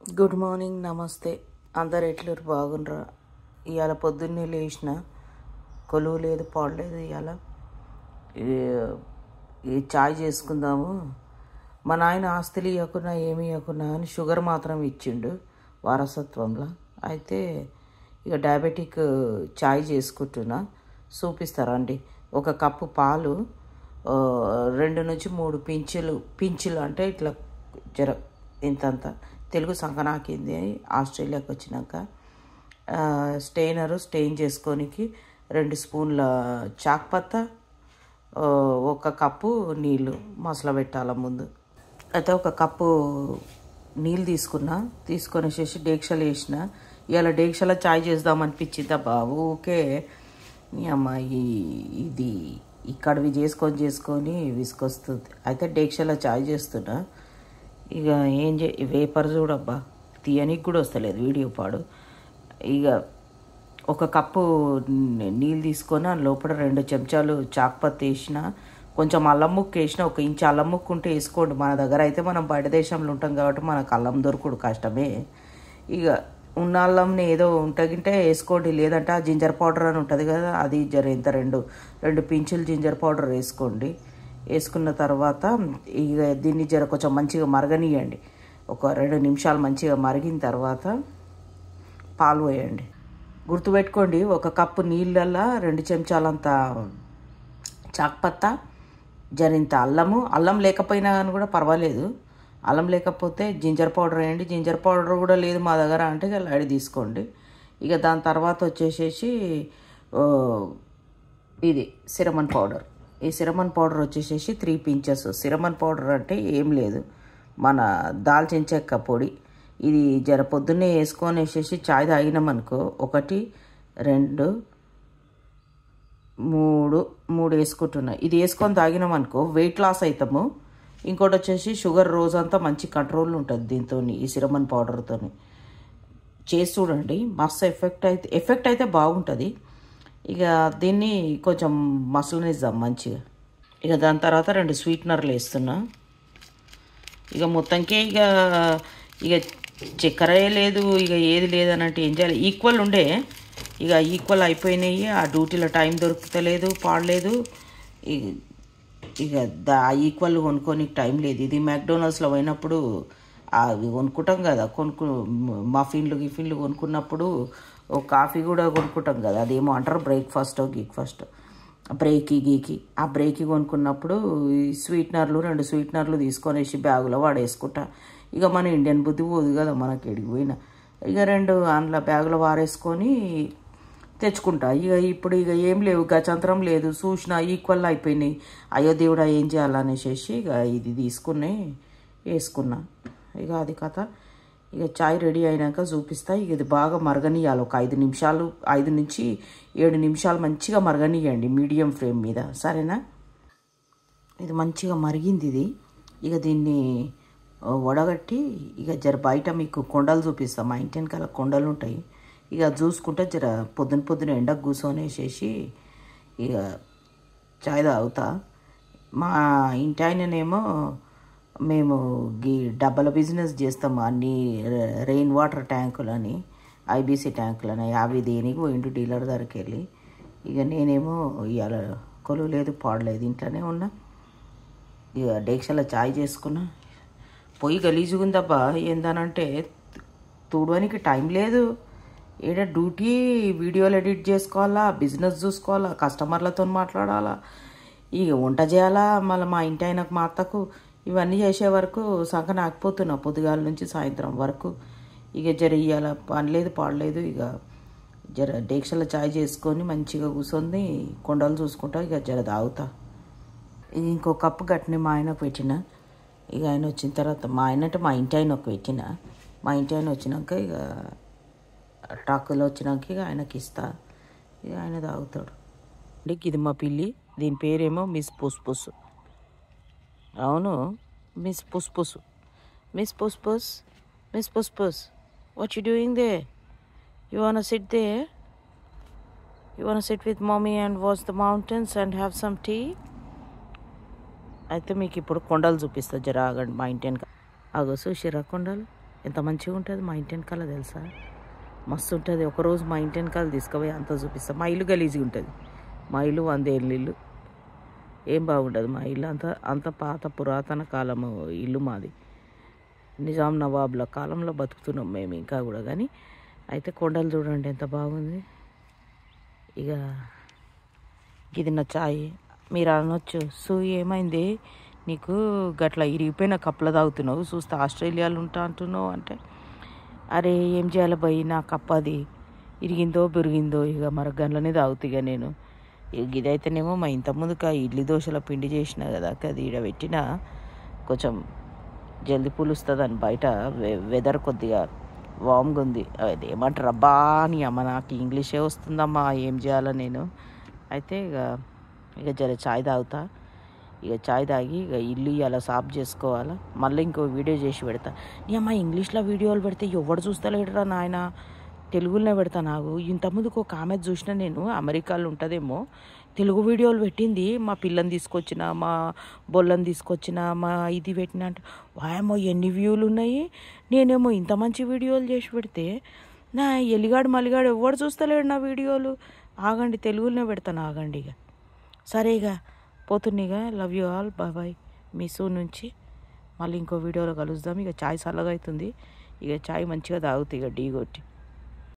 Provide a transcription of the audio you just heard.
Good morning, నమస్తే. అందరు ఎట్లరు బాగుండ్రా? ఇవాళ పొద్దున్నే లేచిన, కొలువు లేదు పాడలేదు. ఇవాళ ఈ చాయ్ చేసుకుందాము. మా నాయన ఆస్తులు ఇవ్వకున్నా ఏమి ఇవ్వకున్నా అని షుగర్ మాత్రం ఇచ్చిండు వారసత్వంలో. అయితే ఇక డయాబెటిక్ చాయ్ చేసుకుంటున్నా, చూపిస్తారా అండి. ఒక కప్పు పాలు, 2 నుంచి 3 పించులు అంటే ఇట్లా జర ఇంతంత. తెలుగు సంకనాకింది ఆస్ట్రేలియాకి వచ్చినాక. స్టెయిన్ చేసుకోనికి 2 స్పూన్ల చాక్పత్త, 1 కప్పు నీళ్ళు మసల పెట్టాల ముందు. అయితే 1 కప్పు నీళ్ళు తీసుకొనేసేసి డేక్షలు వేసిన. ఇవాళ డేక్షల చాయ్ చేద్దామనిపించింది బాబు. ఊకే అమ్మాయి ఇది ఇక్కడవి చేసుకొని విసుకొస్తుంది. అయితే డేక్షల చాయ్ చేస్తున్నా. ఇక వేపర్ చూడబ్బా, తీయనికి కూడా వస్తలేదు వీడియో పాడు. ఇక 1 కప్పు నీళ్ళు తీసుకొని ఆ లోపల 2 చెంచాలు చాక్పత్తి వేసిన, కొంచెం అల్లం ముక్క వేసిన. 1 ఇంచు అల్లం ముక్క ఉంటే వేసుకోండి. మన దగ్గర అయితే మనం బయట దేశంలో ఉంటాం కాబట్టి మనకు అల్లం దొరకడు కష్టమే. ఇక ఉన్న అల్లంని ఏదో ఉంటగింటే వేసుకోండి, లేదంటే ఆ జింజర్ పౌడర్ అని ఉంటుంది కదా, అది జర ఇంత 2 పించులు జింజర్ పౌడర్ వేసుకోండి. వేసుకున్న తర్వాత ఇక దీన్ని జర కొంచెం మంచిగా మరగనియండి. ఒక 2 నిమిషాలు మంచిగా మరిగిన తర్వాత పాలు వేయండి. గుర్తుపెట్టుకోండి, 1 కప్పు నీళ్ళల్లో 2 చెంచాలంత చాక్పత్త, జరింత అల్లం లేకపోయినా కానీ కూడా పర్వాలేదు. అల్లం లేకపోతే జింజర్ పౌడర్ వేయండి. జింజర్ పౌడర్ కూడా లేదు మా దగ్గర అంటే ఇక లైట్ తీసుకోండి. ఇక దాని తర్వాత వచ్చేసేసి ఇది సిరమన్ పౌడర్. ఈ సిరమన్ పౌడర్ వచ్చేసేసి 3 పించెస్. సిరమన్ పౌడర్ అంటే ఏం లేదు, మన దాల్చిన చెక్క పొడి. ఇది జర పొద్దున్నే వేసేసి చాయ్ తాగినామనుకో, 1 2 3 వేసుకుంటున్నా. ఇది వేసుకొని తాగినామనుకో వెయిట్ లాస్ అవుతాము. ఇంకోటి వచ్చేసి షుగర్ రోజంతా మంచి కంట్రోల్ ఉంటుంది దీంతో, ఈ సిరమన్ పౌడర్తో చేసి చూడండి. మస్తు ఎఫెక్ట్ అయితే బాగుంటుంది. ఇక దీన్ని కొంచెం మసలనిద్దాం మంచిగా. ఇక దాని తర్వాత 2 స్వీట్నర్లు వేస్తున్నా. ఇక మొత్తంకే ఇక చక్కెర లేదు, ఇక ఏది లేదన్నట్టు ఏం చేయాలి. ఈక్వల్ ఉండే, ఇక ఈక్వల్ అయిపోయినాయి. ఆ డ్యూటీలో టైం దొరుకుతలేదు, పాడలేదు. ఇక ఈక్వల్ కొనుక్కోనికి టైం లేదు. ఇది మ్యాక్డొనాల్డ్స్లో పోయినప్పుడు అవి కొనుక్కుంటాం కదా, గిఫిన్లు కొనుక్కున్నప్పుడు ఒక కాఫీ కూడా కొనుక్కుంటాం కదా, అదేమో అంటారు బ్రేక్ఫాస్ట్ గీకి. ఆ బ్రేక్కి కొనుక్కున్నప్పుడు ఈ 2 స్వీట్నర్లు తీసుకొనేసి బ్యాగులో వాడేసుకుంటా. ఇక మన ఇండియన్ బుద్ధి పోదు కదా మనకి ఎడిగిపోయినా. ఇక 2 అందులో బ్యాగులో వారేసుకొని తెచ్చుకుంటా. ఇప్పుడు ఏం లేవు, గచంతరం లేదు, చూసిన ఈక్వల్ అయిపోయినాయి. అయ్యో దేవుడా ఏం చేయాలనేసి ఇక ఇది తీసుకుని వేసుకున్నా. ఇక అది కథ. ఇక చాయ్ రెడీ అయినాక చూపిస్తా. ఇక ఇది బాగా మరగనియాలి. ఒక 5 నుంచి 7 నిమిషాలు మంచిగా మరగనియండి మీడియం ఫ్లేమ్ మీద, సరేనా? ఇది మంచిగా మరిగింది ఇది. ఇక దీన్ని వడగట్టి ఇక జర బయట మీకు కొండలు చూపిస్తాం. మా ఇంటి వెనకాల కొండలు ఉంటాయి. ఇక చూసుకుంటే జర పొద్దున ఎండకు కూర్చొనేసేసి ఇక చాయ్ తాగుతా. మా ఇంటి ఆయననేమో మేము డబ్బాల బిజినెస్ చేస్తాము. అన్ని రెయిన్ వాటర్ ట్యాంకులని, ఐబీసీ ట్యాంకులని, అవి దేనికి పోయిండు డీలర్ దగ్గరికి వెళ్ళి. ఇక నేనేమో ఇవాళ కొలువు లేదు పాడలేదు, ఇంట్లోనే ఉన్నా. ఇక డేక్షల చాయ్ చేసుకున్నా. పొయ్యి గలీజుగుందబ్బా. ఏందనంటే తుడవనికి టైం లేదు. ఏడా డ్యూటీ, వీడియోలు ఎడిట్ చేసుకోవాలా, బిజినెస్ చూసుకోవాలా, కస్టమర్లతో మాట్లాడాలా, ఇక వంట చేయాలా. మళ్ళీ మా ఇంటి ఆయనకు, మా అత్తకు ఇవన్నీ చేసే వరకు సంక నాకపోతున్నా పొద్దుగాల నుంచి సాయంత్రం వరకు. ఇక జర ఇవాళ పని లేదు పాడలేదు. ఇక జర డేక్షల చాయ్ చేసుకొని మంచిగా కూర్చొని కొండలు చూసుకుంటా. ఇక జర తాగుతా. ఇంకో కప్పు గట్టిని మా ఆయనకు పెట్టిన. ఇక ఆయన వచ్చిన తర్వాత, మా ఆయన అంటే మా ఇంటి ఆయనకు పెట్టిన. మా ఇంటి ఆయన వచ్చినాక ఇక టాకులో వచ్చినాక ఇక ఆయనకి ఇస్తా. ఇక ఆయన తాగుతాడు. ఇది మా పిల్లి, దీని పేరేమో మిస్ పుస్. అవును, miss puss. What you doing there? You want sit there? You want sit with mummy and watch the mountains and have some tea? అయితే మీకు ఇప్పుడు కొండలు చూపిస్తా, జర ఆగండి. మా ఇంటి వెనక చూసిరా కొండలు. ఎంత మంచిగా ఉంటుంది మా ఇంటి వెనకాల తెలుసా, మస్తు ఉంటుంది. ఒకరోజు మా ఇంటి వెనకాల తీసుకుపోయి అంతా చూపిస్తాం. మా ఇల్లు గలీజ్గా ఉంటుంది, మా ఇల్లు 100 ఏళ్ళ ఇల్లు, ఏం బాగుంటుంది మా ఇల్లు. అంత పాత పురాతన కాలము ఇల్లు మాది, నిజాం నవాబుల కాలంలో బతుకుతున్నాం మేము ఇంకా కూడా. కానీ అయితే కొండలు చూడండి ఎంత బాగుంది. ఇక ఇది నా చాయ్. మీరు అనొచ్చు, సో ఏమైంది నీకు గట్లా ఇరిగిపోయిన కప్పులో తాగుతున్నావు, చూస్తే ఆస్ట్రేలియాలో ఉంటా అంటున్నావు అంటే, అరే ఏం చేయాలి భయ్, నా కప్పు అది ఇరిగిందో బెరిగిందో ఇక మరగంలోనే తాగుతా. ఇక నేను ఇదైతేనేమో మా ఇంతకుముందుకు ఇడ్లీ దోశల పిండి చేసిన కదా, అది ఈడ పెట్టిన కొంచెం జల్దీ పులుస్తుంది అని. బయట వెదర్ కొద్దిగా వామ్గా ఉంది, అది ఏమంటారు అబ్బా అని అమ్మ, నాకు ఇంగ్లీషే వస్తుందమ్మా, ఏం చేయాలో నేను. అయితే ఇక జర చాయ్ తాగుతా. ఇక చాయ్ తాగి ఇక ఇల్లు అలా సాఫ్ చేసుకోవాలా, మళ్ళీ ఇంకో వీడియో చేసి పెడతా. నీ అమ్మ ఇంగ్లీష్లో వీడియోలు పెడితే ఎవడు చూస్తలేడురా నాయన, తెలుగులోనే పెడతా. నాకు ఇంతకుముందుకు ఒక ఆమె చూసిన, నేను అమెరికాలో ఉంటుందేమో, తెలుగు వీడియోలు పెట్టింది. మా పిల్లని తీసుకొచ్చిన, మా బొల్లని తీసుకొచ్చిన, మా ఇది పెట్టిన అంటే, వాయమ్మో ఎన్ని వ్యూలు ఉన్నాయి. నేనేమో ఇంత మంచి వీడియోలు చేసి పెడితే నా ఎలిగాడు మలిగాడు ఎవడు చూస్తలేడు నా వీడియోలు. ఆగండి తెలుగులోనే పెడతాను, ఆగండి. ఇక సరే ఇక పోతున్నీగా, love you all, bye bye. మీ సూ నుంచి మళ్ళీ ఇంకో వీడియోలో కలుద్దాం. ఇక చాయ్ చల్లగా అవుతుంది, ఇక చాయ్ మంచిగా తాగుతాయి ఇక ఢీ కొట్టి.